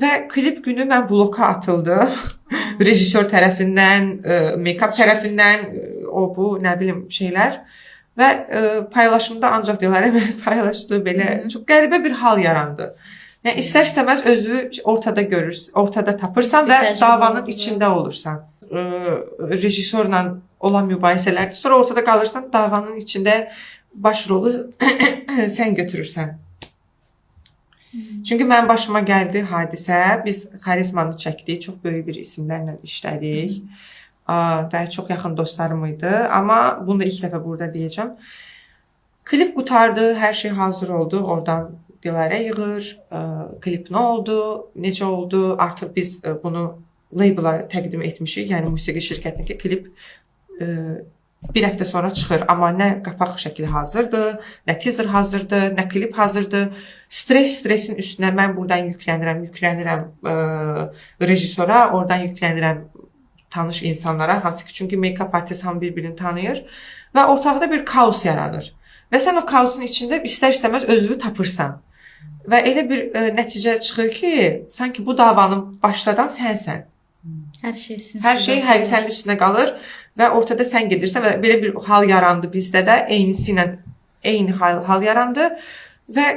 və klip günü mən bloka atıldım. Rejissor tərəfindən, make-up tərəfindən, o bu, nə bilim şeylər. Və paylaşımda ancaq Dilarə mən paylaşdığı belə çox qəribə bir hal yarandı. Yəni istər-istəməz özünü ortada görürsən, ortada tapırsan və davanın içində olursan. Rejissorla olan mübahisələrdə sonra ortada qalırsan, davanın içində baş rolu sən götürürsən. Çünki mənim başıma gəldi hadisə. Biz xarizmanı çəkdik, çox böyük bir isimlərlə işlədik və çox yaxın dostlarım idi. Amma bunu da ilk dəfə burada deyəcəm. Klip qutardı, hər şey hazır oldu. Oradan Dilarə yığır, klip nə oldu, necə oldu. Artıq biz bunu label'a təqdim etmişik, yəni musiqi şirkətinə ki, klip bir həftə sonra çıxır. Amma nə qapaq şəkli hazırdır, nə teaser hazırdır, nə klip hazırdır. Stresin üstünə mən buradan yüklənirəm rejissora, oradan yüklənirəm tanış insanlara, hansı ki, çünki make-up artist hamı bir-birini tanıyır və ortaqda bir kaos yaranır. Və sən o kaosun içində istər-istəməz özünü tapırsan. Və elə bir nəticə çıxır ki, sanki bu davanın başladan sənsən. Hər şey sənin üstünə qalır və ortada sən gedirsən və belə bir hal yarandı bizdə də, eyni hal yarandı və